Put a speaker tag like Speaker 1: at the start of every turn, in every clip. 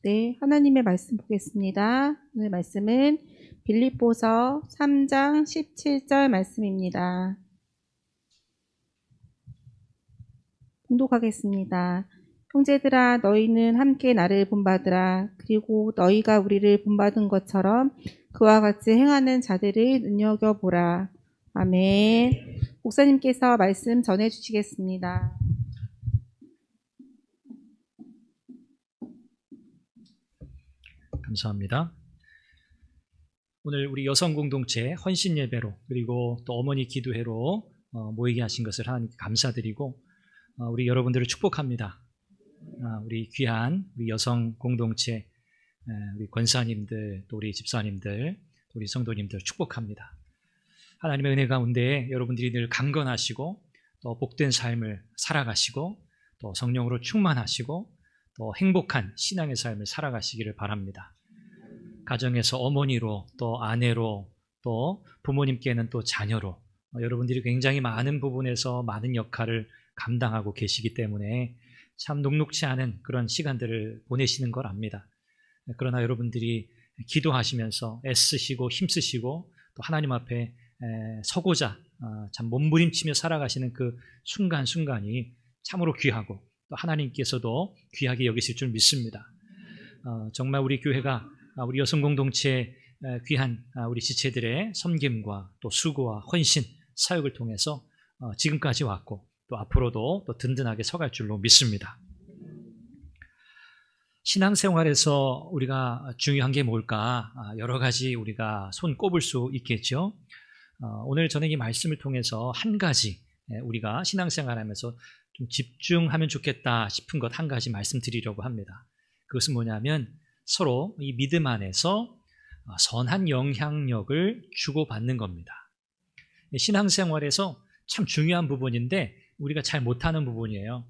Speaker 1: 네, 하나님의 말씀 보겠습니다. 오늘 말씀은 빌립보서 3장 17절 말씀입니다. 봉독하겠습니다. 형제들아, 너희는 함께 나를 본받으라. 그리고 너희가 우리를 본받은 것처럼 그와 같이 행하는 자들을 눈여겨보라. 아멘. 목사님께서 말씀 전해주시겠습니다.
Speaker 2: 감사합니다. 오늘 우리 여성 공동체 헌신 예배로 그리고 또 어머니 기도회로 모이게 하신 것을 하나님께 감사드리고 우리 여러분들을 축복합니다. 우리 귀한 우리 여성 공동체 우리 권사님들 또 우리 집사님들 또 우리 성도님들 축복합니다. 하나님의 은혜 가운데 여러분들이 늘 강건하시고 또 복된 삶을 살아가시고 또 성령으로 충만하시고 또 행복한 신앙의 삶을 살아가시기를 바랍니다. 가정에서 어머니로 또 아내로 또 부모님께는 또 자녀로 여러분들이 굉장히 많은 부분에서 많은 역할을 감당하고 계시기 때문에 참 녹록지 않은 그런 시간들을 보내시는 걸 압니다. 그러나 여러분들이 기도하시면서 애쓰시고 힘쓰시고 또 하나님 앞에 서고자 참 몸부림치며 살아가시는 그 순간순간이 참으로 귀하고 또 하나님께서도 귀하게 여기실 줄 믿습니다. 정말 우리 교회가 우리 여성 공동체 귀한 우리 지체들의 섬김과 또 수고와 헌신, 사역을 통해서 지금까지 왔고 또 앞으로도 또 든든하게 서갈 줄로 믿습니다. 신앙생활에서 우리가 중요한 게 뭘까? 여러 가지 우리가 손 꼽을 수 있겠죠. 오늘 저는 이 말씀을 통해서 한 가지 우리가 신앙생활하면서 좀 집중하면 좋겠다 싶은 것 한 가지 말씀드리려고 합니다. 그것은 뭐냐면 서로 이 믿음 안에서 선한 영향력을 주고받는 겁니다. 신앙생활에서 참 중요한 부분인데 우리가 잘 못하는 부분이에요.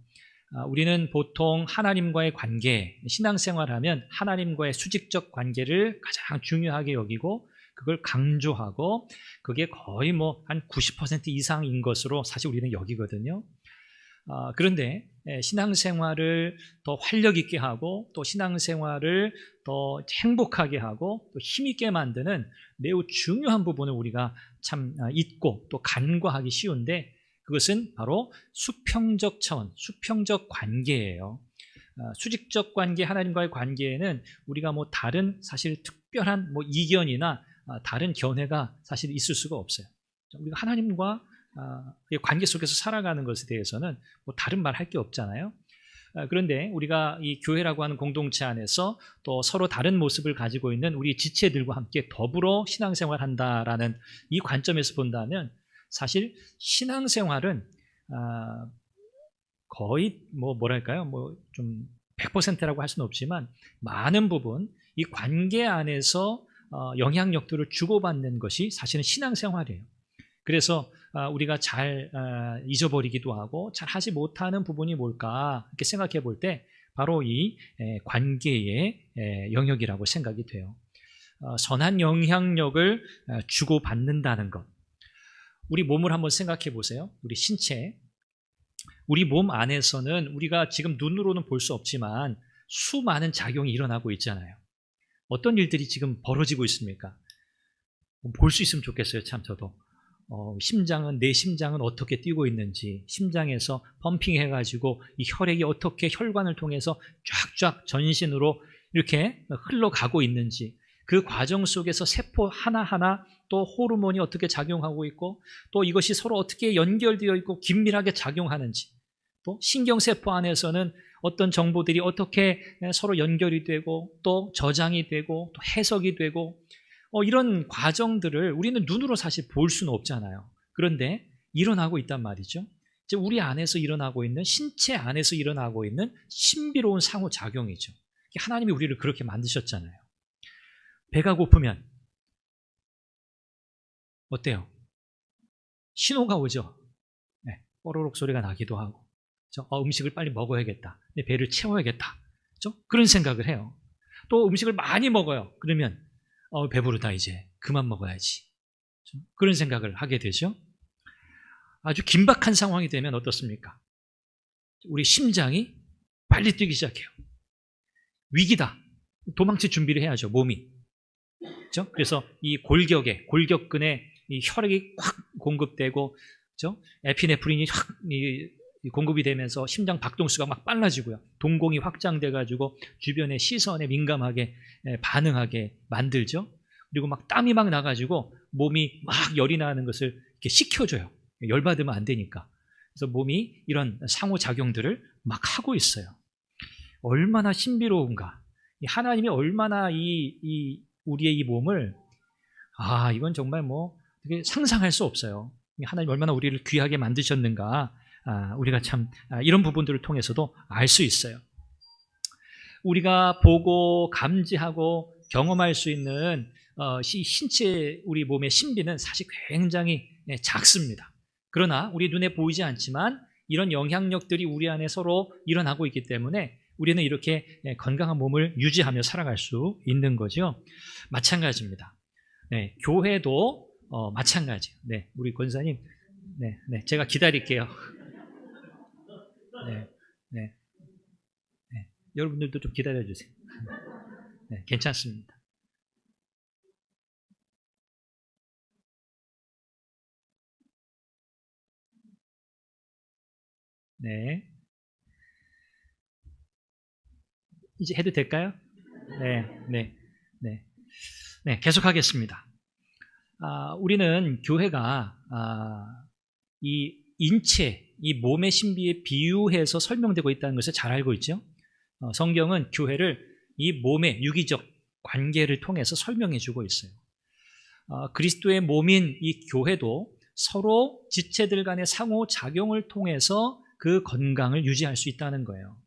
Speaker 2: 우리는 보통 하나님과의 관계, 신앙생활하면 하나님과의 수직적 관계를 가장 중요하게 여기고 그걸 강조하고 그게 거의 한 90% 이상인 것으로 사실 우리는 여기거든요. 그런데 신앙생활을 더 활력 있게 하고 또 신앙생활을 더 행복하게 하고 또 힘있게 만드는 매우 중요한 부분을 우리가 참 잊고 또 간과하기 쉬운데 그것은 바로 수평적 차원, 수평적 관계예요. 수직적 관계, 하나님과의 관계에는 우리가 다른 사실 특별한 이견이나 다른 견해가 사실 있을 수가 없어요. 우리가 하나님과 관계 속에서 살아가는 것에 대해서는 다른 말 할 게 없잖아요. 그런데 우리가 이 교회라고 하는 공동체 안에서 또 서로 다른 모습을 가지고 있는 우리 지체들과 함께 더불어 신앙생활 한다라는 이 관점에서 본다면 사실 신앙생활은 거의 뭐랄까요? 좀 100%라고 할 수는 없지만 많은 부분 이 관계 안에서 영향력들을 주고받는 것이 사실은 신앙생활이에요. 그래서 우리가 잘 잊어버리기도 하고 잘 하지 못하는 부분이 뭘까 이렇게 생각해 볼 때 바로 이 관계의 영역이라고 생각이 돼요. 선한 영향력을 주고받는다는 것. 우리 몸을 한번 생각해 보세요. 우리 신체. 우리 몸 안에서는 우리가 지금 눈으로는 볼 수 없지만 수많은 작용이 일어나고 있잖아요. 어떤 일들이 지금 벌어지고 있습니까? 볼 수 있으면 좋겠어요. 참 저도. 내 심장은 어떻게 뛰고 있는지, 심장에서 펌핑해가지고 이 혈액이 어떻게 혈관을 통해서 쫙쫙 전신으로 이렇게 흘러가고 있는지, 그 과정 속에서 세포 하나하나 또 호르몬이 어떻게 작용하고 있고 또 이것이 서로 어떻게 연결되어 있고 긴밀하게 작용하는지, 또 신경세포 안에서는 어떤 정보들이 어떻게 서로 연결이 되고 또 저장이 되고 또 해석이 되고 이런 과정들을 우리는 눈으로 사실 볼 수는 없잖아요. 그런데 일어나고 있단 말이죠. 이제 우리 안에서 일어나고 있는 신체 안에서 일어나고 있는 신비로운 상호작용이죠. 하나님이 우리를 그렇게 만드셨잖아요. 배가 고프면 어때요? 신호가 오죠. 네, 뽀로록 소리가 나기도 하고 음식을 빨리 먹어야겠다. 내 배를 채워야겠다. 그런 생각을 해요. 또 음식을 많이 먹어요. 그러면 배부르다 이제 그만 먹어야지. 그런 생각을 하게 되죠. 아주 긴박한 상황이 되면 어떻습니까? 우리 심장이 빨리 뛰기 시작해요. 위기다. 도망칠 준비를 해야죠, 몸이. 그렇죠? 그래서 이 골격근에 이 혈액이 확 공급되고, 그렇죠? 에피네프린이 확 공급이 되면서 심장 박동수가 막 빨라지고요. 동공이 확장돼가지고 주변의 시선에 민감하게 반응하게 만들죠. 그리고 막 땀이 막 나가지고 몸이 막 열이 나는 것을 이렇게 식혀줘요. 열받으면 안 되니까. 그래서 몸이 이런 상호작용들을 막 하고 있어요. 얼마나 신비로운가. 하나님이 얼마나 우리의 이 몸을, 이건 정말 뭐 상상할 수 없어요. 하나님 얼마나 우리를 귀하게 만드셨는가. 우리가 참 이런 부분들을 통해서도 알 수 있어요. 우리가 보고 감지하고 경험할 수 있는 신체, 우리 몸의 신비는 사실 굉장히 작습니다. 그러나 우리 눈에 보이지 않지만 이런 영향력들이 우리 안에 서로 일어나고 있기 때문에 우리는 이렇게 건강한 몸을 유지하며 살아갈 수 있는 거죠. 마찬가지입니다. 네, 교회도 마찬가지예요. 네, 우리 권사님, 네, 제가 기다릴게요. 네. 여러분들도 좀 기다려주세요. 네, 괜찮습니다. 네. 이제 해도 될까요? 네, 계속하겠습니다. 우리는 교회가 이 인체, 이 몸의 신비에 비유해서 설명되고 있다는 것을 잘 알고 있죠. 성경은 교회를 이 몸의 유기적 관계를 통해서 설명해 주고 있어요. 그리스도의 몸인 이 교회도 서로 지체들 간의 상호작용을 통해서 그 건강을 유지할 수 있다는 거예요.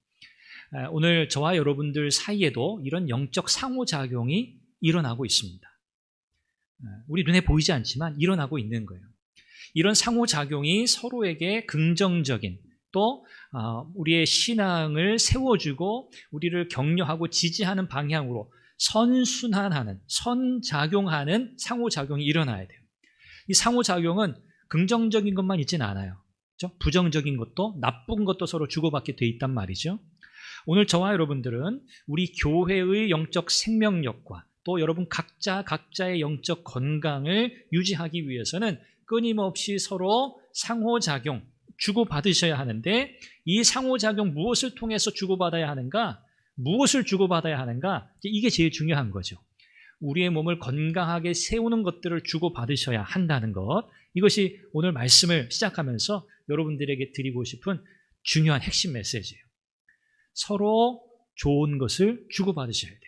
Speaker 2: 오늘 저와 여러분들 사이에도 이런 영적 상호작용이 일어나고 있습니다. 우리 눈에 보이지 않지만 일어나고 있는 거예요. 이런 상호작용이 서로에게 긍정적인, 또 우리의 신앙을 세워주고 우리를 격려하고 지지하는 방향으로 선순환하는, 선작용하는 상호작용이 일어나야 돼요. 이 상호작용은 긍정적인 것만 있지는 않아요. 그렇죠? 부정적인 것도, 나쁜 것도 서로 주고받게 돼 있단 말이죠. 오늘 저와 여러분들은 우리 교회의 영적 생명력과 또 여러분 각자의 영적 건강을 유지하기 위해서는 끊임없이 서로 상호작용, 주고받으셔야 하는데, 이 상호작용 무엇을 통해서 주고받아야 하는가? 무엇을 주고받아야 하는가? 이게 제일 중요한 거죠. 우리의 몸을 건강하게 세우는 것들을 주고받으셔야 한다는 것. 이것이 오늘 말씀을 시작하면서 여러분들에게 드리고 싶은 중요한 핵심 메시지예요. 서로 좋은 것을 주고받으셔야 돼요.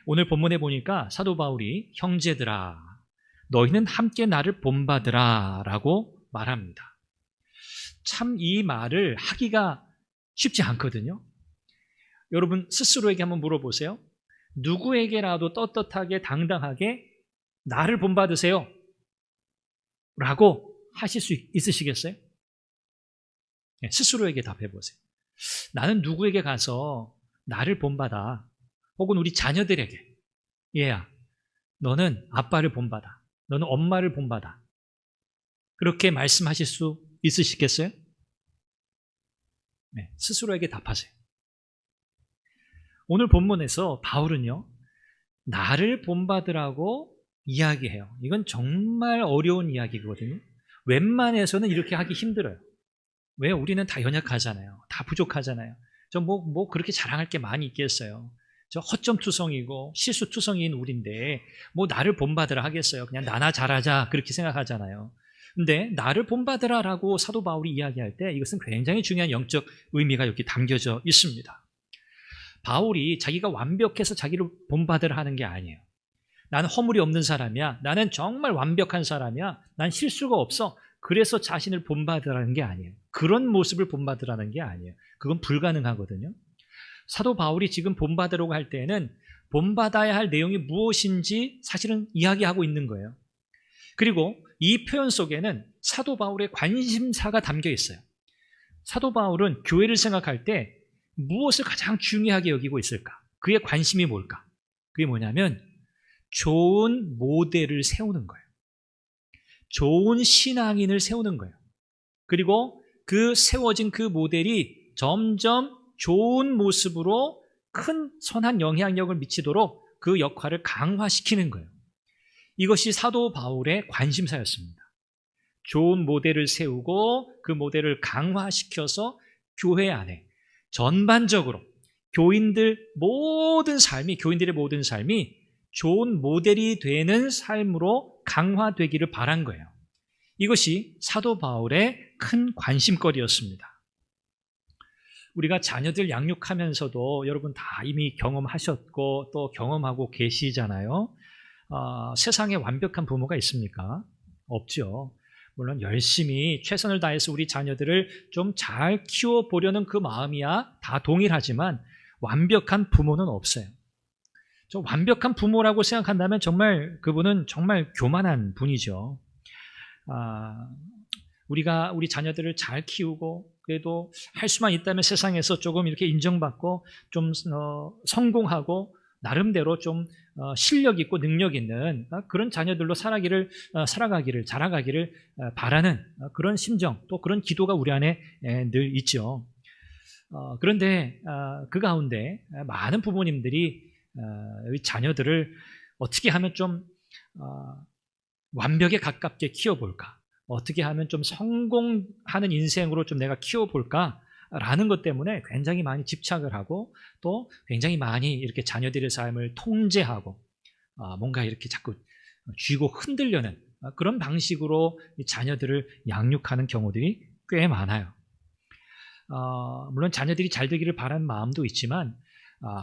Speaker 2: 오늘 본문에 보니까 사도 바울이 형제들아, 너희는 함께 나를 본받으라 라고 말합니다. 참 이 말을 하기가 쉽지 않거든요. 여러분 스스로에게 한번 물어보세요. 누구에게라도 떳떳하게 당당하게 나를 본받으세요 라고 하실 수 있으시겠어요? 네, 스스로에게 답해보세요. 나는 누구에게 가서 나를 본받아, 혹은 우리 자녀들에게, 얘야 너는 아빠를 본받아, 너는 엄마를 본받아, 그렇게 말씀하실 수 있으시겠어요? 네, 스스로에게 답하세요. 오늘 본문에서 바울은요, 나를 본받으라고 이야기해요. 이건 정말 어려운 이야기거든요. 웬만해서는 이렇게 하기 힘들어요. 왜? 우리는 다 연약하잖아요. 다 부족하잖아요. 저 뭐 그렇게 자랑할 게 많이 있겠어요. 저 허점투성이고 실수투성이인 우리인데 뭐 나를 본받으라 하겠어요. 그냥 나나 잘하자 그렇게 생각하잖아요. 근데 나를 본받으라라고 사도 바울이 이야기할 때 이것은 굉장히 중요한 영적 의미가 여기 담겨져 있습니다. 바울이 자기가 완벽해서 자기를 본받으라 하는 게 아니에요. 나는 허물이 없는 사람이야. 나는 정말 완벽한 사람이야. 난 실수가 없어. 그래서 자신을 본받으라는 게 아니에요. 그런 모습을 본받으라는 게 아니에요. 그건 불가능하거든요. 사도 바울이 지금 본받으라고 할 때에는 본받아야 할 내용이 무엇인지 사실은 이야기하고 있는 거예요. 그리고 이 표현 속에는 사도 바울의 관심사가 담겨 있어요. 사도 바울은 교회를 생각할 때 무엇을 가장 중요하게 여기고 있을까? 그의 관심이 뭘까? 그게 뭐냐면 좋은 모델을 세우는 거예요. 좋은 신앙인을 세우는 거예요. 그리고 그 세워진 그 모델이 점점 좋은 모습으로 큰 선한 영향력을 미치도록 그 역할을 강화시키는 거예요. 이것이 사도 바울의 관심사였습니다. 좋은 모델을 세우고 그 모델을 강화시켜서 교회 안에 전반적으로 교인들의 모든 삶이 좋은 모델이 되는 삶으로 강화되기를 바란 거예요. 이것이 사도 바울의 큰 관심거리였습니다. 우리가 자녀들 양육하면서도 여러분 다 이미 경험하셨고 또 경험하고 계시잖아요. 세상에 완벽한 부모가 있습니까? 없죠. 물론 열심히 최선을 다해서 우리 자녀들을 좀 잘 키워보려는 그 마음이야 다 동일하지만 완벽한 부모는 없어요. 저 완벽한 부모라고 생각한다면 정말 그분은 정말 교만한 분이죠. 우리가 우리 자녀들을 잘 키우고 그래도 할 수만 있다면 세상에서 조금 이렇게 인정받고 좀 성공하고 나름대로 좀 실력 있고 능력 있는 그런 자녀들로 살아가기를 자라가기를 바라는 그런 심정 또 그런 기도가 우리 안에 늘 있죠. 그런데 그 가운데 많은 부모님들이 자녀들을 어떻게 하면 좀 완벽에 가깝게 키워볼까? 어떻게 하면 좀 성공하는 인생으로 좀 내가 키워볼까? 라는 것 때문에 굉장히 많이 집착을 하고 또 굉장히 많이 이렇게 자녀들의 삶을 통제하고 뭔가 이렇게 자꾸 쥐고 흔들려는 그런 방식으로 자녀들을 양육하는 경우들이 꽤 많아요. 물론 자녀들이 잘 되기를 바라는 마음도 있지만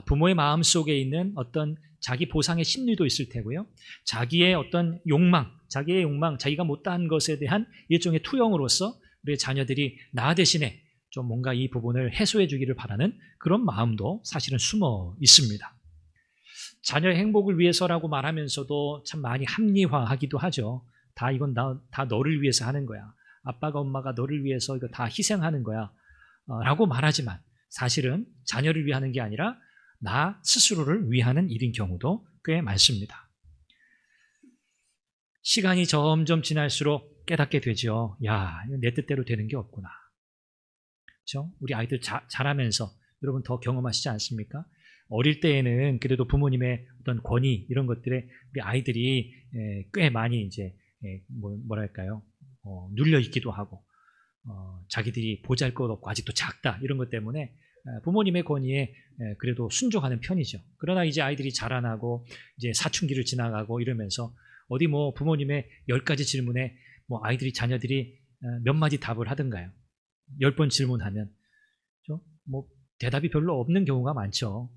Speaker 2: 부모의 마음 속에 있는 어떤 자기 보상의 심리도 있을 테고요. 자기의 어떤 욕망, 자기가 못한 것에 대한 일종의 투영으로서 우리 자녀들이 나 대신에 좀 뭔가 이 부분을 해소해 주기를 바라는 그런 마음도 사실은 숨어 있습니다. 자녀의 행복을 위해서라고 말하면서도 참 많이 합리화하기도 하죠. 이건 다 너를 위해서 하는 거야. 아빠가 엄마가 너를 위해서 이거 다 희생하는 거야. 라고 말하지만 사실은 자녀를 위하는 게 아니라 나 스스로를 위하는 일인 경우도 꽤 많습니다. 시간이 점점 지날수록 깨닫게 되죠. 내 뜻대로 되는 게 없구나. 그렇죠? 우리 아이들 자라면서 여러분 더 경험하시지 않습니까? 어릴 때에는 그래도 부모님의 어떤 권위 이런 것들에 우리 아이들이 꽤 많이 이제 뭐랄까요? 눌려 있기도 하고 자기들이 보잘것없고 아직도 작다 이런 것 때문에 부모님의 권위에 그래도 순종하는 편이죠. 그러나 이제 아이들이 자라나고 이제 사춘기를 지나가고 이러면서 어디 부모님의 10가지 질문에 자녀들이 몇 마디 답을 하든가요. 10번 질문하면 대답이 별로 없는 경우가 많죠.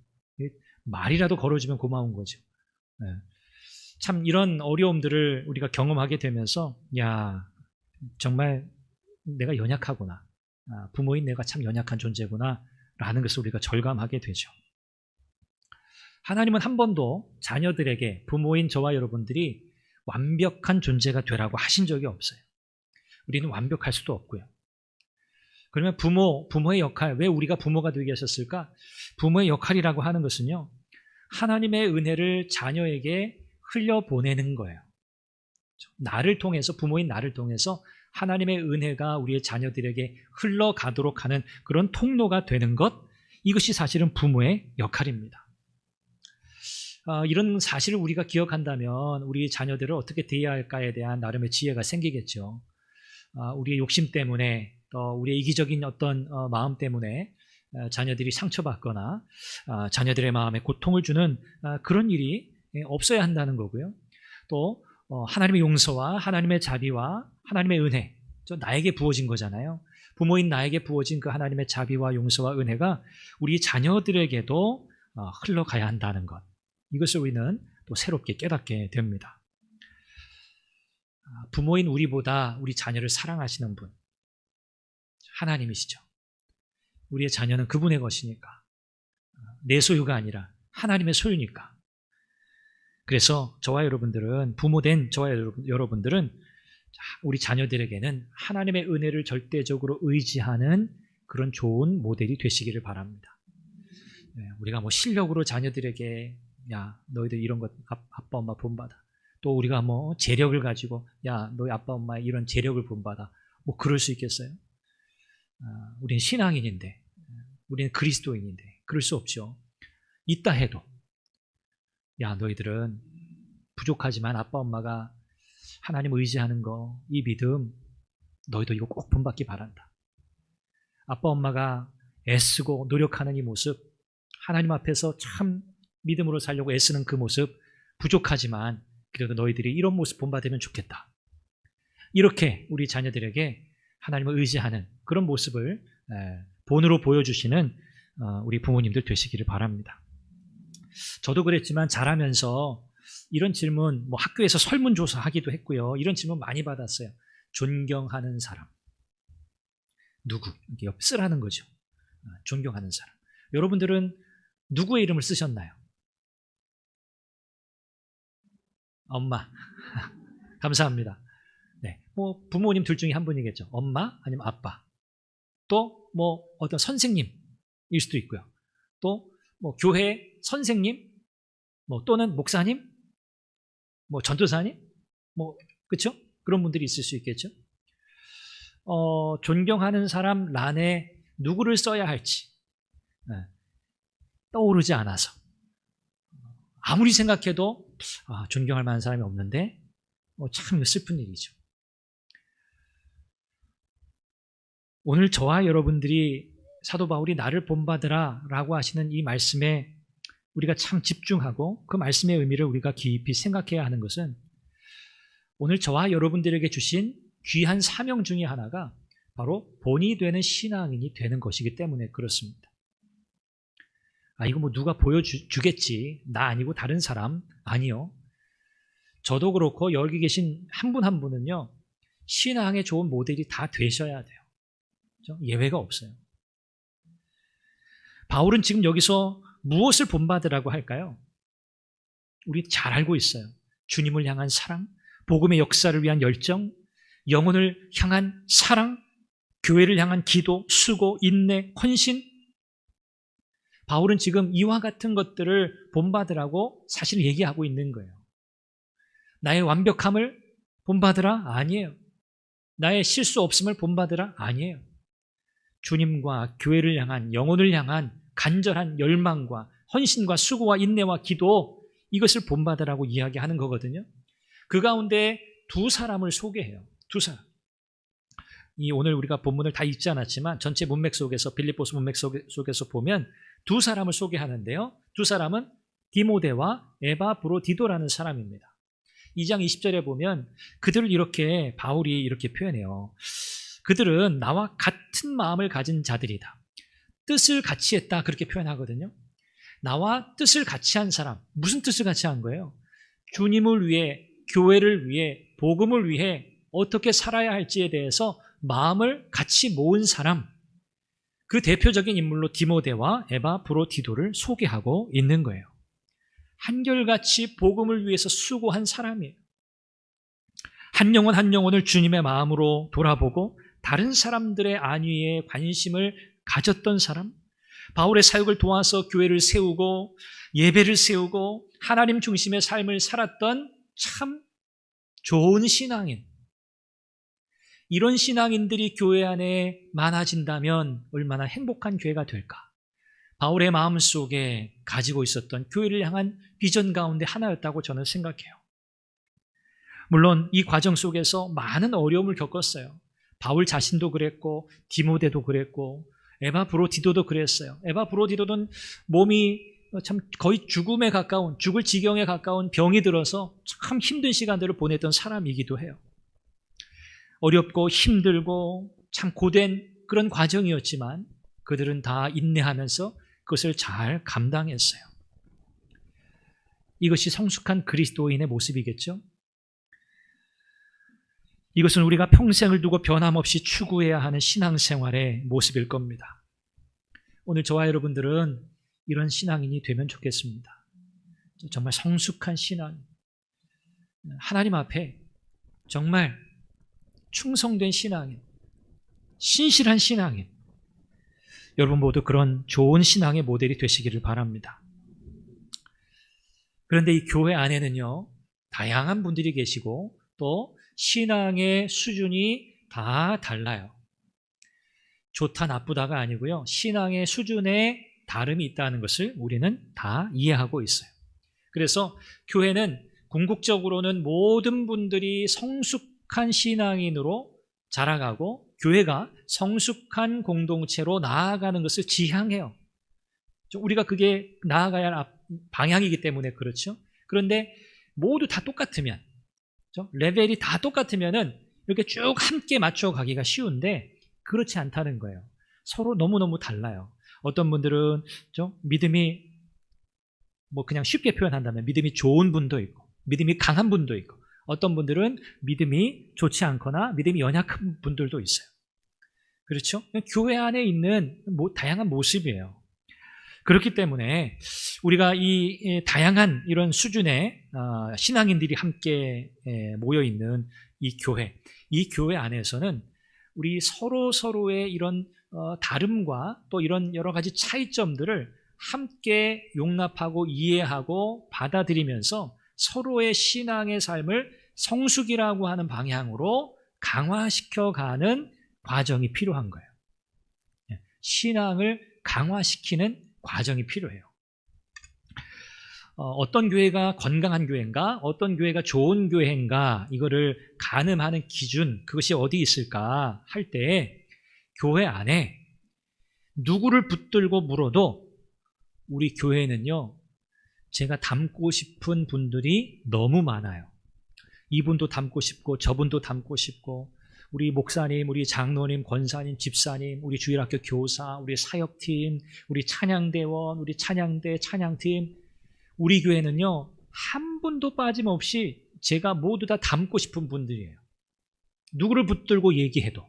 Speaker 2: 말이라도 걸어주면 고마운 거죠. 참 이런 어려움들을 우리가 경험하게 되면서 정말 내가 연약하구나. 부모인 내가 참 연약한 존재구나 라는 것을 우리가 절감하게 되죠. 하나님은 한 번도 자녀들에게 부모인 저와 여러분들이 완벽한 존재가 되라고 하신 적이 없어요. 우리는 완벽할 수도 없고요. 그러면 부모의 역할, 왜 우리가 부모가 되게 하셨을까? 부모의 역할이라고 하는 것은요, 하나님의 은혜를 자녀에게 흘려보내는 거예요. 부모인 나를 통해서 하나님의 은혜가 우리의 자녀들에게 흘러가도록 하는 그런 통로가 되는 것, 이것이 사실은 부모의 역할입니다. 이런 사실을 우리가 기억한다면 우리 자녀들을 어떻게 대해야 할까에 대한 나름의 지혜가 생기겠죠. 우리의 욕심 때문에 또 우리의 이기적인 어떤 마음 때문에 자녀들이 상처받거나 자녀들의 마음에 고통을 주는 그런 일이 없어야 한다는 거고요. 또 하나님의 용서와 하나님의 자비와 하나님의 은혜, 나에게 부어진 거잖아요. 부모인 나에게 부어진 그 하나님의 자비와 용서와 은혜가 우리 자녀들에게도 흘러가야 한다는 것, 이것을 우리는 또 새롭게 깨닫게 됩니다. 부모인 우리보다 우리 자녀를 사랑하시는 분, 하나님이시죠. 우리의 자녀는 그분의 것이니까, 내 소유가 아니라 하나님의 소유니까. 그래서 부모된 저와 여러분들은 우리 자녀들에게는 하나님의 은혜를 절대적으로 의지하는 그런 좋은 모델이 되시기를 바랍니다. 우리가 실력으로 자녀들에게 너희들 이런 것 아빠 엄마 본받아. 또 우리가 재력을 가지고 너희 아빠 엄마 이런 재력을 본받아. 그럴 수 있겠어요? 우리는 신앙인인데, 우리는 그리스도인인데 그럴 수 없죠. 있다 해도 야, 너희들은 부족하지만 아빠 엄마가 하나님 의지하는 거, 이 믿음 너희도 이거 꼭 본받기 바란다. 아빠 엄마가 애쓰고 노력하는 이 모습, 하나님 앞에서 참 믿음으로 살려고 애쓰는 그 모습 부족하지만 그래도 너희들이 이런 모습 본받으면 좋겠다. 이렇게 우리 자녀들에게 하나님을 의지하는 그런 모습을 본으로 보여주시는 우리 부모님들 되시기를 바랍니다. 저도 그랬지만 자라면서 이런 질문, 뭐 학교에서 설문조사 하기도 했고요. 이런 질문 많이 받았어요. 존경하는 사람. 누구? 이렇게 쓰라는 거죠. 존경하는 사람. 여러분들은 누구의 이름을 쓰셨나요? 엄마. 감사합니다. 네, 뭐 부모님 둘 중에 한 분이겠죠. 엄마 아니면 아빠. 또 뭐 어떤 선생님일 수도 있고요. 또 뭐 교회 선생님, 뭐 또는 목사님, 뭐 전도사님, 뭐 그렇죠? 그런 분들이 있을 수 있겠죠. 존경하는 사람 란에 누구를 써야 할지 떠오르지 않아서 아무리 생각해도 존경할 만한 사람이 없는데 참 슬픈 일이죠. 오늘 저와 여러분들이 사도 바울이 나를 본받으라 라고 하시는 이 말씀에 우리가 참 집중하고 그 말씀의 의미를 우리가 깊이 생각해야 하는 것은 오늘 저와 여러분들에게 주신 귀한 사명 중에 하나가 바로 본이 되는 신앙인이 되는 것이기 때문에 그렇습니다. 이거 뭐 누가 보여주겠지. 나 아니고 다른 사람. 아니요. 저도 그렇고 여기 계신 한 분 한 분은요. 신앙의 좋은 모델이 다 되셔야 돼요. 그렇죠? 예외가 없어요. 바울은 지금 여기서 무엇을 본받으라고 할까요? 우리 잘 알고 있어요. 주님을 향한 사랑, 복음의 역사를 위한 열정, 영혼을 향한 사랑, 교회를 향한 기도, 수고, 인내, 헌신. 바울은 지금 이와 같은 것들을 본받으라고 사실 얘기하고 있는 거예요. 나의 완벽함을 본받으라? 아니에요. 나의 실수 없음을 본받으라? 아니에요. 주님과 교회를 향한, 영혼을 향한 간절한 열망과 헌신과 수고와 인내와 기도, 이것을 본받으라고 이야기하는 거거든요. 그 가운데 두 사람을 소개해요. 두 사람. 오늘 우리가 본문을 다 읽지 않았지만 전체 문맥 속에서, 빌립보서 문맥 속에서 보면 두 사람을 소개하는데요. 두 사람은 디모데와 에바브로디도라는 사람입니다. 2장 20절에 보면 그들을 이렇게 바울이 이렇게 표현해요. 그들은 나와 같은 마음을 가진 자들이다. 뜻을 같이 했다, 그렇게 표현하거든요. 나와 뜻을 같이 한 사람. 무슨 뜻을 같이 한 거예요? 주님을 위해, 교회를 위해, 복음을 위해 어떻게 살아야 할지에 대해서 마음을 같이 모은 사람. 그 대표적인 인물로 디모데와 에바브로디도를 소개하고 있는 거예요. 한결같이 복음을 위해서 수고한 사람이에요. 한 영혼 한 영혼을 주님의 마음으로 돌아보고 다른 사람들의 안위에 관심을 가졌던 사람, 바울의 사역을 도와서 교회를 세우고 예배를 세우고 하나님 중심의 삶을 살았던 참 좋은 신앙인. 이런 신앙인들이 교회 안에 많아진다면 얼마나 행복한 교회가 될까? 바울의 마음속에 가지고 있었던 교회를 향한 비전 가운데 하나였다고 저는 생각해요. 물론 이 과정 속에서 많은 어려움을 겪었어요. 바울 자신도 그랬고 디모데도 그랬고 에바브로디도도 그랬어요. 에바브로디도는 몸이 참 거의 죽음에 가까운, 죽을 지경에 가까운 병이 들어서 참 힘든 시간들을 보냈던 사람이기도 해요. 어렵고 힘들고 참 고된 그런 과정이었지만 그들은 다 인내하면서 그것을 잘 감당했어요. 이것이 성숙한 그리스도인의 모습이겠죠? 이것은 우리가 평생을 두고 변함없이 추구해야 하는 신앙생활의 모습일 겁니다. 오늘 저와 여러분들은 이런 신앙인이 되면 좋겠습니다. 정말 성숙한 신앙, 하나님 앞에 정말 충성된 신앙인, 신실한 신앙인, 여러분 모두 그런 좋은 신앙의 모델이 되시기를 바랍니다. 그런데 이 교회 안에는요, 다양한 분들이 계시고 또 신앙의 수준이 다 달라요. 좋다 나쁘다가 아니고요, 신앙의 수준에 다름이 있다는 것을 우리는 다 이해하고 있어요. 그래서 교회는 궁극적으로는 모든 분들이 성숙한 신앙인으로 자라가고 교회가 성숙한 공동체로 나아가는 것을 지향해요. 우리가 그게 나아가야 할 방향이기 때문에 그렇죠. 그런데 모두 다 똑같으면, 레벨이 다 똑같으면은 이렇게 쭉 함께 맞춰가기가 쉬운데 그렇지 않다는 거예요. 서로 너무너무 달라요. 어떤 분들은 믿음이 그냥 쉽게 표현한다면 믿음이 좋은 분도 있고 믿음이 강한 분도 있고 어떤 분들은 믿음이 좋지 않거나 믿음이 연약한 분들도 있어요. 그렇죠? 교회 안에 있는 다양한 모습이에요. 그렇기 때문에 우리가 이 다양한 이런 수준의 신앙인들이 함께 모여있는 이 교회 안에서는 우리 서로의 이런 다름과 또 이런 여러 가지 차이점들을 함께 용납하고 이해하고 받아들이면서 서로의 신앙의 삶을 성숙이라고 하는 방향으로 강화시켜가는 과정이 필요한 거예요. 신앙을 강화시키는 과정이 필요해요. 어떤 교회가 건강한 교회인가, 어떤 교회가 좋은 교회인가, 이거를 가늠하는 기준, 그것이 어디 있을까 할 때 교회 안에 누구를 붙들고 물어도 우리 교회는요, 제가 닮고 싶은 분들이 너무 많아요. 이분도 닮고 싶고 저분도 닮고 싶고 우리 목사님, 우리 장로님, 권사님, 집사님, 우리 주일학교 교사, 우리 사역팀, 우리 찬양대원, 우리 찬양대, 찬양팀, 우리 교회는요, 한 분도 빠짐없이 제가 모두 다 닮고 싶은 분들이에요. 누구를 붙들고 얘기해도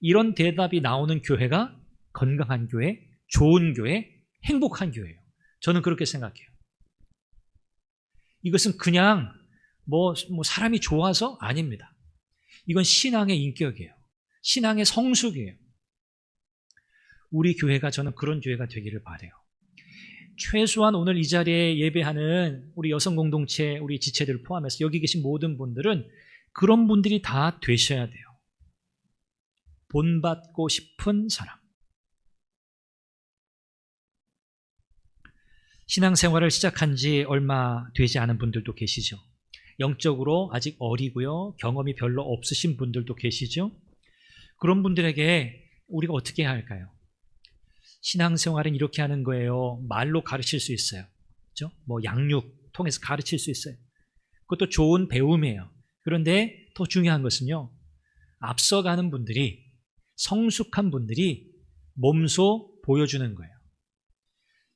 Speaker 2: 이런 대답이 나오는 교회가 건강한 교회, 좋은 교회, 행복한 교회예요. 저는 그렇게 생각해요. 이것은 그냥 사람이 좋아서 아닙니다. 이건 신앙의 인격이에요. 신앙의 성숙이에요. 우리 교회가 저는 그런 교회가 되기를 바라요. 최소한 오늘 이 자리에 예배하는 우리 여성 공동체, 우리 지체들 포함해서 여기 계신 모든 분들은 그런 분들이 다 되셔야 돼요. 본받고 싶은 사람. 신앙생활을 시작한 지 얼마 되지 않은 분들도 계시죠. 영적으로 아직 어리고요. 경험이 별로 없으신 분들도 계시죠. 그런 분들에게 우리가 어떻게 해야 할까요? 신앙생활은 이렇게 하는 거예요. 말로 가르칠 수 있어요. 그렇죠? 양육 통해서 가르칠 수 있어요. 그것도 좋은 배움이에요. 그런데 더 중요한 것은요. 앞서가는 분들이, 성숙한 분들이 몸소 보여주는 거예요.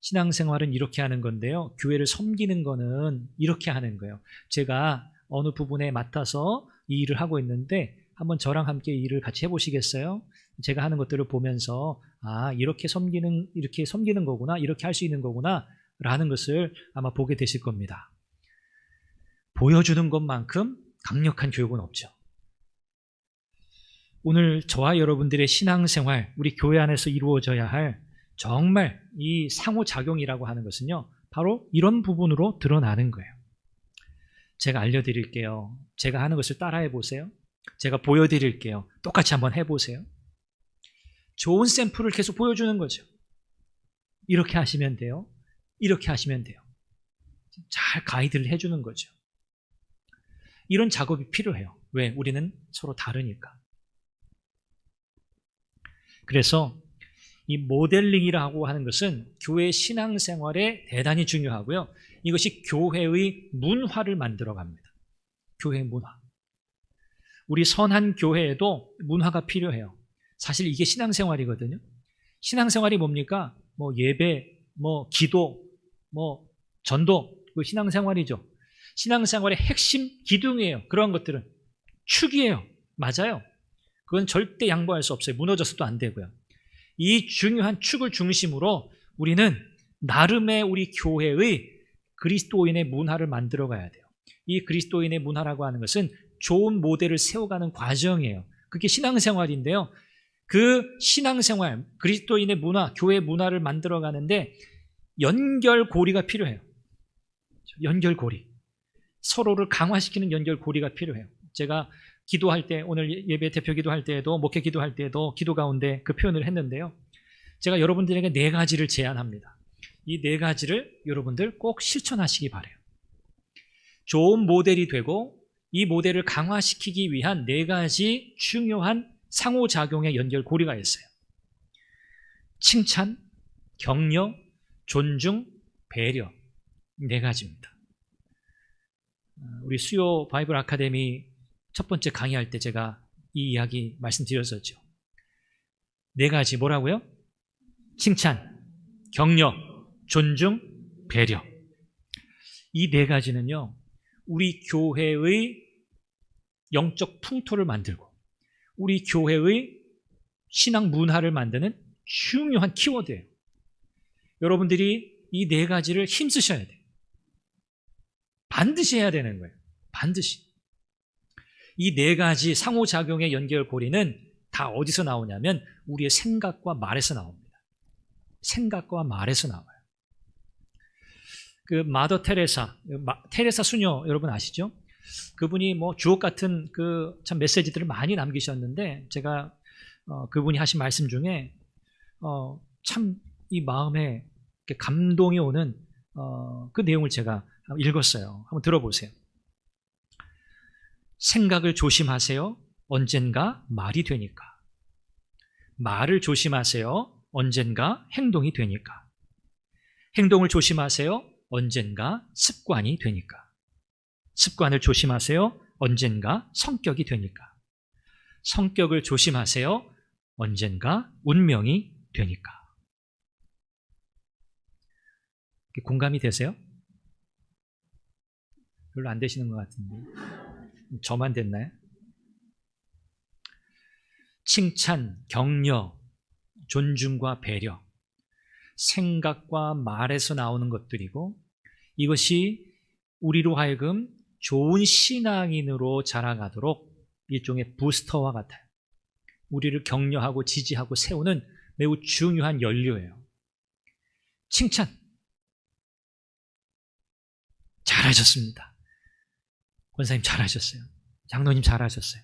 Speaker 2: 신앙생활은 이렇게 하는 건데요. 교회를 섬기는 거는 이렇게 하는 거예요. 제가 어느 부분에 맡아서 이 일을 하고 있는데 한번 저랑 함께 이 일을 같이 해보시겠어요? 제가 하는 것들을 보면서 이렇게 섬기는 거구나, 이렇게 할 수 있는 거구나 라는 것을 아마 보게 되실 겁니다. 보여주는 것만큼 강력한 교육은 없죠. 오늘 저와 여러분들의 신앙생활, 우리 교회 안에서 이루어져야 할 정말 이 상호작용이라고 하는 것은요, 바로 이런 부분으로 드러나는 거예요. 제가 알려드릴게요. 제가 하는 것을 따라해 보세요. 제가 보여드릴게요. 똑같이 한번 해보세요. 좋은 샘플을 계속 보여주는 거죠. 이렇게 하시면 돼요. 이렇게 하시면 돼요. 잘 가이드를 해주는 거죠. 이런 작업이 필요해요. 왜? 우리는 서로 다르니까. 그래서 이 모델링이라고 하는 것은 교회 신앙생활에 대단히 중요하고요. 이것이 교회의 문화를 만들어 갑니다. 교회의 문화. 우리 선한 교회에도 문화가 필요해요. 사실 이게 신앙생활이거든요. 신앙생활이 뭡니까? 예배, 기도, 전도, 그 신앙생활이죠. 신앙생활의 핵심 기둥이에요. 그런 것들은 축이에요. 맞아요. 그건 절대 양보할 수 없어요. 무너져서도 안 되고요. 이 중요한 축을 중심으로 우리는 나름의 우리 교회의 그리스도인의 문화를 만들어 가야 돼요. 이 그리스도인의 문화라고 하는 것은 좋은 모델을 세워가는 과정이에요. 그게 신앙생활인데요. 그 신앙생활, 그리스도인의 문화, 교회 문화를 만들어 가는데 연결고리가 필요해요. 연결고리. 서로를 강화시키는 연결고리가 필요해요. 제가 기도할 때, 오늘 예배 대표 기도할 때에도, 목회 기도할 때에도 기도 가운데 그 표현을 했는데요. 제가 여러분들에게 4가지를 제안합니다. 이 네 가지를 여러분들 꼭 실천하시기 바라요. 좋은 모델이 되고 이 모델을 강화시키기 위한 네 가지 중요한 상호작용의 연결고리가 있어요. 칭찬, 격려, 존중, 배려. 네 가지입니다. 우리 수요 바이블 아카데미 첫 번째 강의할 때 제가 이 이야기 말씀드렸었죠. 네 가지 뭐라고요? 칭찬, 격려, 존중, 배려. 이 네 가지는요, 우리 교회의 영적 풍토를 만들고 우리 교회의 신앙 문화를 만드는 중요한 키워드예요. 여러분들이 이 네 가지를 힘쓰셔야 돼요. 반드시 해야 되는 거예요. 반드시. 이 네 가지 상호작용의 연결고리는 다 어디서 나오냐면 우리의 생각과 말에서 나옵니다. 생각과 말에서 나와요. 그 마더 테레사, 테레사 수녀 여러분 아시죠? 그분이 뭐 주옥 같은 그 참 메시지들을 많이 남기셨는데 제가 그분이 하신 말씀 중에 참 이 마음에 감동이 오는 그 내용을 제가 읽었어요. 한번 들어보세요. 생각을 조심하세요. 언젠가 말이 되니까. 말을 조심하세요. 언젠가 행동이 되니까. 행동을 조심하세요. 언젠가 습관이 되니까. 습관을 조심하세요. 언젠가 성격이 되니까. 성격을 조심하세요. 언젠가 운명이 되니까. 공감이 되세요? 별로 안 되시는 것 같은데. 저만 됐나요? 칭찬, 격려, 존중과 배려. 생각과 말에서 나오는 것들이고 이것이 우리로 하여금 좋은 신앙인으로 자라가도록 일종의 부스터와 같아요. 우리를 격려하고 지지하고 세우는 매우 중요한 연료예요. 칭찬. 잘하셨습니다. 권사님 잘하셨어요. 장로님 잘하셨어요.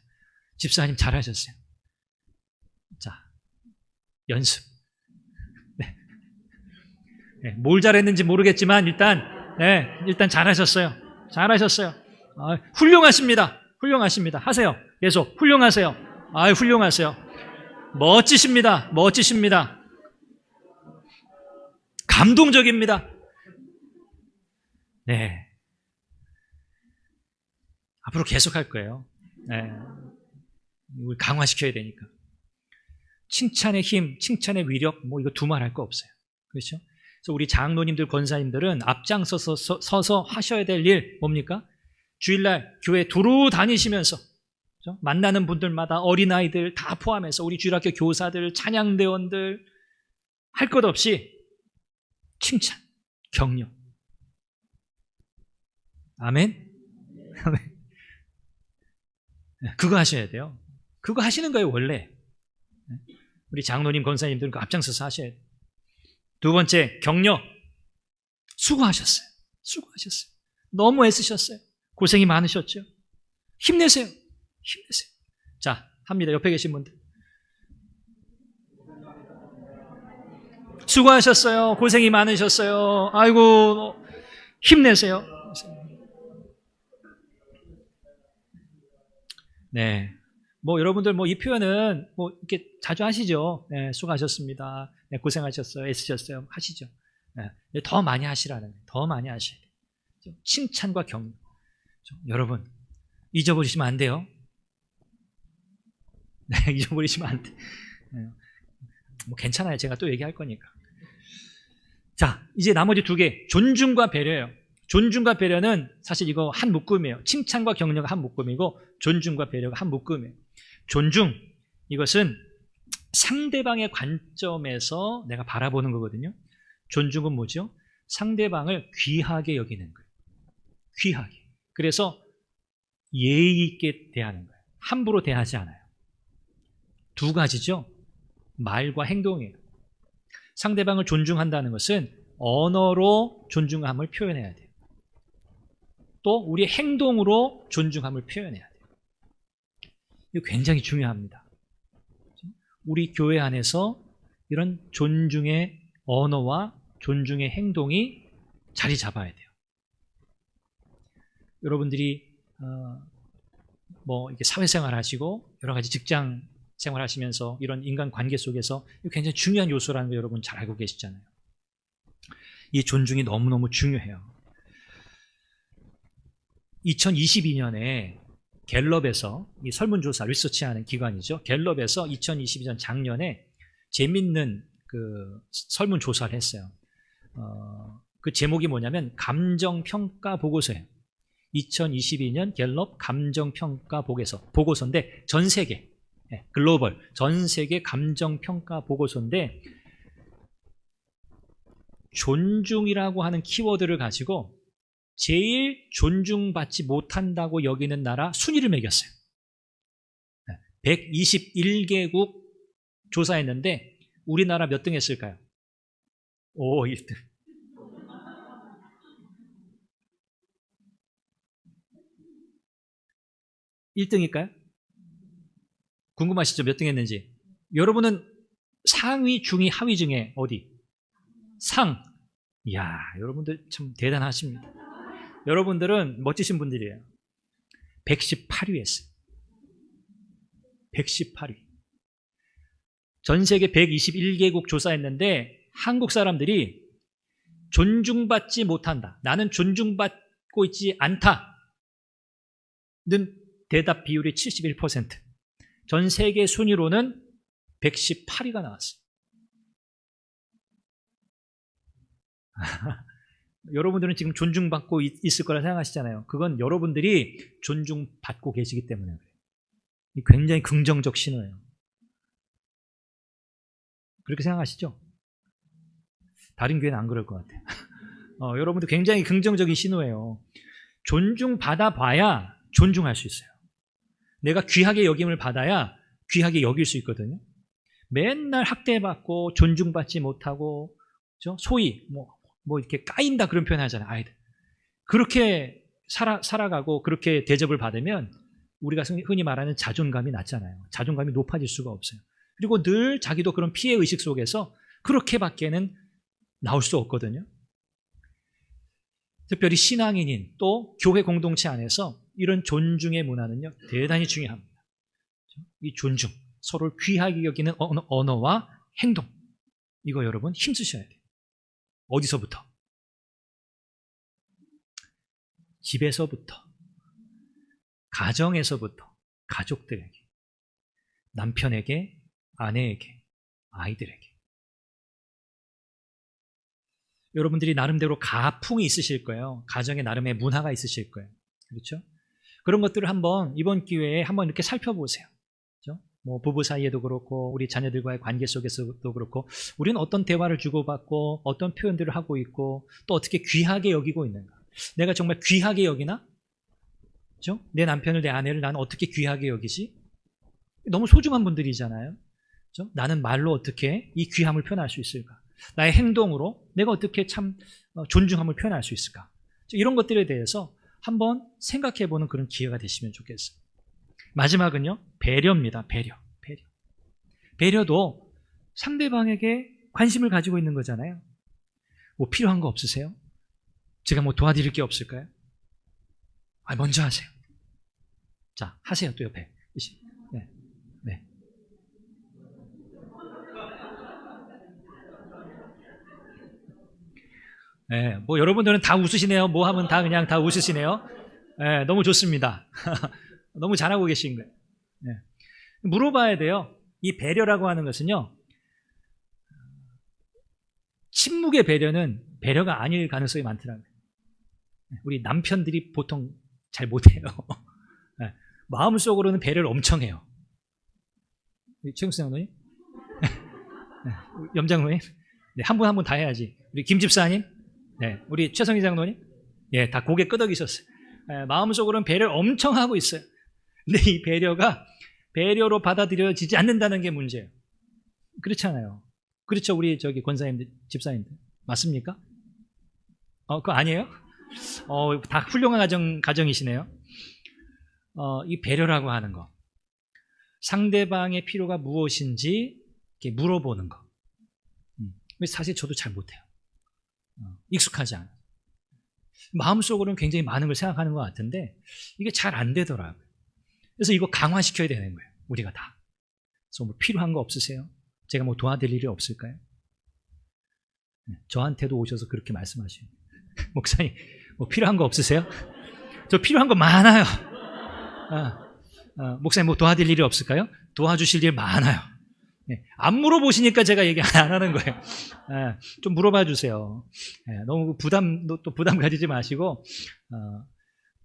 Speaker 2: 집사님 잘하셨어요. 자, 연습. 네. 네, 뭘 잘했는지 모르겠지만 일단 잘하셨어요. 잘하셨어요. 훌륭하십니다. 훌륭하십니다. 하세요. 계속 훌륭하세요. 훌륭하세요. 멋지십니다. 멋지십니다. 감동적입니다. 네. 앞으로 계속 할 거예요. 네. 이걸 강화시켜야 되니까. 칭찬의 힘, 칭찬의 위력, 이거 두말할 거 없어요. 그렇죠? 그래서 우리 장로님들, 권사님들은 앞장서서 하셔야 될 일 뭡니까? 주일날 교회 두루 다니시면서 그렇죠? 만나는 분들마다 어린아이들 다 포함해서 우리 주일학교 교사들, 찬양대원들 할 것 없이 칭찬, 격려. 아멘? 아멘. 그거 하셔야 돼요. 그거 하시는 거예요, 원래. 우리 장로님, 권사님들은 그 앞장서서 하셔야 돼요. 두 번째, 격려. 수고하셨어요. 수고하셨어요. 너무 애쓰셨어요. 고생이 많으셨죠. 힘내세요. 힘내세요. 자, 합니다. 옆에 계신 분들. 수고하셨어요. 고생이 많으셨어요. 아이고, 힘내세요. 네. 여러분들 이 표현은 이렇게 자주 하시죠. 네, 수고하셨습니다. 네, 고생하셨어요. 애쓰셨어요. 하시죠. 네, 더 많이 하시라는 거예요. 더 많이 하셔야 돼요. 칭찬과 격려. 여러분, 잊어버리시면 안 돼요. 네, 잊어버리시면 안 돼. 네. 괜찮아요. 제가 또 얘기할 거니까. 자, 이제 나머지 두 개. 존중과 배려예요. 존중과 배려는 사실 이거 한 묶음이에요. 칭찬과 격려가 한 묶음이고 존중과 배려가 한 묶음이에요. 존중, 이것은 상대방의 관점에서 내가 바라보는 거거든요. 존중은 뭐죠? 상대방을 귀하게 여기는 거예요. 귀하게. 그래서 예의 있게 대하는 거예요. 함부로 대하지 않아요. 두 가지죠. 말과 행동이에요. 상대방을 존중한다는 것은 언어로 존중함을 표현해야 돼요. 또 우리의 행동으로 존중함을 표현해야 돼요. 이거 굉장히 중요합니다. 우리 교회 안에서 이런 존중의 언어와 존중의 행동이 자리 잡아야 돼요. 여러분들이 뭐 이렇게 사회생활 하시고 여러 가지 직장 생활 하시면서 이런 인간 관계 속에서 굉장히 중요한 요소라는 거 여러분 잘 알고 계시잖아요. 이 존중이 너무너무 중요해요. 2022년에 갤럽에서 이 설문조사 리서치하는 기관이죠. 갤럽에서 2022년 작년에 재밌는 그 설문조사를 했어요. 그 제목이 뭐냐면 감정평가 보고서예요. 2022년 갤럽 감정평가 보고서인데 전 세계 글로벌 전 세계 감정평가 보고서인데 존중이라고 하는 키워드를 가지고 제일 존중받지 못한다고 여기는 나라 순위를 매겼어요. 121개국 조사했는데 우리나라 몇 등 했을까요? 오, 1등. 1등일까요? 궁금하시죠? 몇 등 했는지. 여러분은 상위, 중위, 하위 중에 어디? 상. 이야, 여러분들 참 대단하십니다. 여러분들은 멋지신 분들이에요. 118위 했어요. 118위. 전 세계 121개국 조사했는데 한국 사람들이 존중받지 못한다. 나는 존중받고 있지 않다는 대답 비율이 71%. 전 세계 순위로는 118위가 나왔어요. 여러분들은 지금 존중받고 있을 거라 생각하시잖아요. 그건 여러분들이 존중받고 계시기 때문에 그래요. 굉장히 긍정적 신호예요. 그렇게 생각하시죠? 다른 교회는 안 그럴 것 같아요. 여러분들 굉장히 긍정적인 신호예요. 존중받아 봐야 존중할 수 있어요. 내가 귀하게 여김을 받아야 귀하게 여길 수 있거든요. 맨날 학대받고 존중받지 못하고 그렇죠? 소위 뭐 이렇게 까인다 그런 표현 하잖아요. 아이들. 그렇게 살아가고 그렇게 대접을 받으면 우리가 흔히 말하는 자존감이 낮잖아요. 자존감이 높아질 수가 없어요. 그리고 늘 자기도 그런 피해 의식 속에서 그렇게밖에는 나올 수 없거든요. 특별히 신앙인인 또 교회 공동체 안에서 이런 존중의 문화는요 대단히 중요합니다. 이 존중, 서로를 귀하게 여기는 언어와 행동, 이거 여러분 힘쓰셔야 돼요. 어디서부터? 집에서부터, 가정에서부터, 가족들에게, 남편에게, 아내에게, 아이들에게. 여러분들이 나름대로 가풍이 있으실 거예요. 가정에 나름의 문화가 있으실 거예요. 그렇죠? 그런 것들을 한번 이번 기회에 한번 이렇게 살펴보세요. 그렇죠? 뭐 부부 사이에도 그렇고 우리 자녀들과의 관계 속에서도 그렇고 우리는 어떤 대화를 주고받고 어떤 표현들을 하고 있고 또 어떻게 귀하게 여기고 있는가. 내가 정말 귀하게 여기나? 그렇죠? 내 남편을 내 아내를 나는 어떻게 귀하게 여기지? 너무 소중한 분들이잖아요. 그렇죠? 나는 말로 어떻게 이 귀함을 표현할 수 있을까? 나의 행동으로 내가 어떻게 참 존중함을 표현할 수 있을까? 이런 것들에 대해서 한번 생각해보는 그런 기회가 되시면 좋겠어요. 마지막은요, 배려입니다. 배려. 배려도 상대방에게 관심을 가지고 있는 거잖아요. 뭐 필요한 거 없으세요? 제가 뭐 도와드릴 게 없을까요? 먼저 하세요. 자, 하세요. 또 옆에. 네. 네. 네, 뭐 여러분들은 다 웃으시네요. 뭐 하면 다 그냥 다 웃으시네요. 네, 너무 좋습니다. 너무 잘하고 계신 거예요. 네. 물어봐야 돼요. 이 배려라고 하는 것은요, 침묵의 배려는 배려가 아닐 가능성이 많더라고요. 우리 남편들이 보통 잘 못해요. 네. 마음속으로는 배려를 엄청 해요. 최경수 장로님? 네. 염장로님? 네, 한 분 한 분 다 해야지. 우리 김 집사님? 네, 우리 최성희 장로님? 예, 다 고개 끄덕이셨어요. 마음속으로는 배려를 엄청 하고 있어요. 근데 이 배려가 배려로 받아들여지지 않는다는 게 문제예요. 그렇잖아요. 그렇죠, 우리 저기 권사님들, 집사님들. 맞습니까? 그거 아니에요? 다 훌륭한 가정이시네요. 이 배려라고 하는 거. 상대방의 필요가 무엇인지 이렇게 물어보는 거. 사실 저도 잘 못해요. 익숙하지 않아요. 마음속으로는 굉장히 많은 걸 생각하는 것 같은데 이게 잘 안 되더라고요. 그래서 이거 강화시켜야 되는 거예요. 우리가 다. 그래서 뭐 필요한 거 없으세요? 제가 뭐 도와드릴 일이 없을까요? 저한테도 오셔서 그렇게 말씀하시는 목사님 뭐 필요한 거 없으세요? 저 필요한 거 많아요. 목사님 뭐 도와드릴 일이 없을까요? 도와주실 일 많아요. 안 물어보시니까 제가 얘기 안 하는 거예요. 좀 물어봐 주세요. 너무 또 부담 가지지 마시고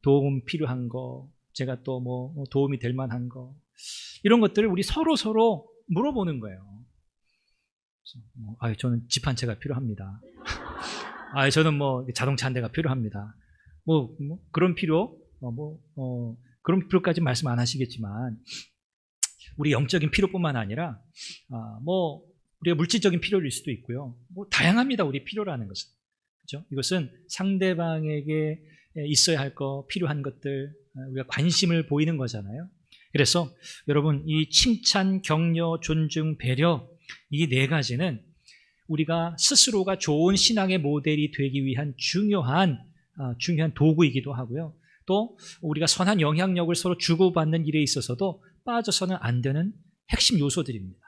Speaker 2: 도움 필요한 거, 제가 또 뭐 도움이 될 만한 거, 이런 것들을 우리 서로 물어보는 거예요. 저는 집 한 채가 필요합니다. 저는 뭐 자동차 한 대가 필요합니다. 그런 필요, 그런 필요까지 말씀 안 하시겠지만 우리 영적인 필요뿐만 아니라 우리가 물질적인 필요일 수도 있고요. 다양합니다. 우리 필요라는 것은. 그렇죠? 이것은 상대방에게 있어야 할 거, 필요한 것들, 우리가 관심을 보이는 거잖아요. 그래서 여러분, 이 칭찬, 격려, 존중, 배려, 이 네 가지는 우리가 스스로가 좋은 신앙의 모델이 되기 위한 중요한 도구이기도 하고요. 또 우리가 선한 영향력을 서로 주고받는 일에 있어서도 빠져서는 안 되는 핵심 요소들입니다.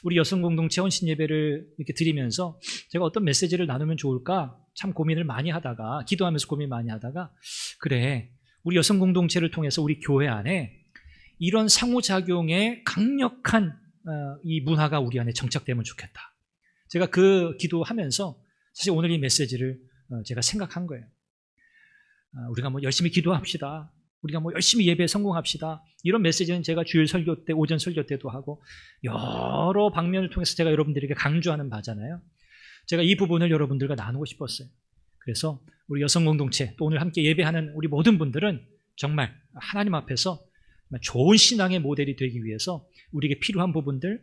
Speaker 2: 우리 여성 공동체 헌신 예배를 이렇게 드리면서 제가 어떤 메시지를 나누면 좋을까 참 고민을 많이 하다가, 기도하면서 고민 많이 하다가, 그래, 우리 여성 공동체를 통해서 우리 교회 안에 이런 상호작용의 강력한 이 문화가 우리 안에 정착되면 좋겠다. 제가 그 기도하면서 사실 오늘 이 메시지를 제가 생각한 거예요. 우리가 뭐 열심히 기도합시다. 우리가 뭐 열심히 예배에 성공합시다. 이런 메시지는 제가 주일 설교 때, 오전 설교 때도 하고 여러 방면을 통해서 제가 여러분들에게 강조하는 바잖아요. 제가 이 부분을 여러분들과 나누고 싶었어요. 그래서 우리 여성 공동체, 또 오늘 함께 예배하는 우리 모든 분들은 정말 하나님 앞에서 좋은 신앙의 모델이 되기 위해서 우리에게 필요한 부분들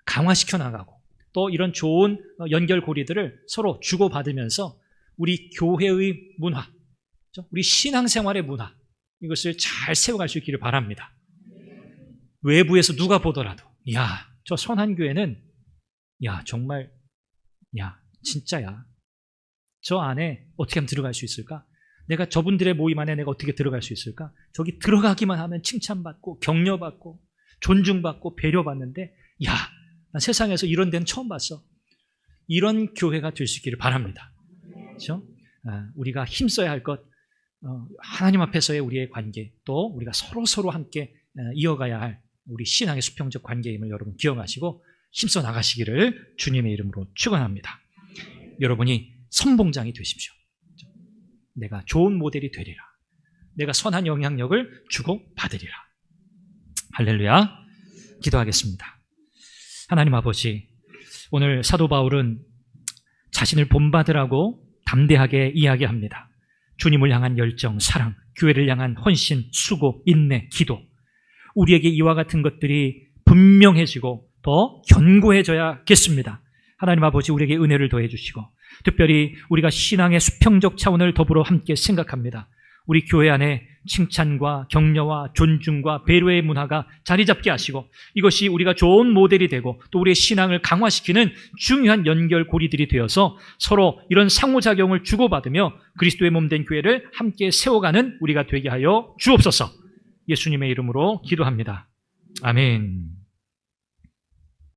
Speaker 2: 강화시켜 나가고, 또 이런 좋은 연결고리들을 서로 주고받으면서 우리 교회의 문화, 우리 신앙생활의 문화, 이것을 잘 세워갈 수 있기를 바랍니다. 외부에서 누가 보더라도 저 선한 교회는 정말 진짜야. 저 안에 어떻게 하면 들어갈 수 있을까? 내가 저분들의 모임 안에 내가 어떻게 들어갈 수 있을까? 저기 들어가기만 하면 칭찬받고 격려받고 존중받고 배려받는데 난 세상에서 이런 데는 처음 봤어. 이런 교회가 될 수 있기를 바랍니다. 그렇죠? 우리가 힘써야 할 것, 하나님 앞에서의 우리의 관계, 또 우리가 서로 함께 이어가야 할 우리 신앙의 수평적 관계임을 여러분 기억하시고 힘써 나가시기를 주님의 이름으로 축원합니다. 여러분이 선봉장이 되십시오. 내가 좋은 모델이 되리라. 내가 선한 영향력을 주고 받으리라. 할렐루야. 기도하겠습니다. 하나님 아버지, 오늘 사도 바울은 자신을 본받으라고 담대하게 이야기합니다. 주님을 향한 열정, 사랑, 교회를 향한 헌신, 수고, 인내, 기도, 우리에게 이와 같은 것들이 분명해지고 더 견고해져야겠습니다. 하나님 아버지, 우리에게 은혜를 더해 주시고, 특별히 우리가 신앙의 수평적 차원을 더불어 함께 생각합니다. 우리 교회 안에 칭찬과 격려와 존중과 배려의 문화가 자리 잡게 하시고, 이것이 우리가 좋은 모델이 되고 또 우리의 신앙을 강화시키는 중요한 연결고리들이 되어서 서로 이런 상호작용을 주고받으며 그리스도의 몸된 교회를 함께 세워가는 우리가 되게 하여 주옵소서. 예수님의 이름으로 기도합니다. 아멘.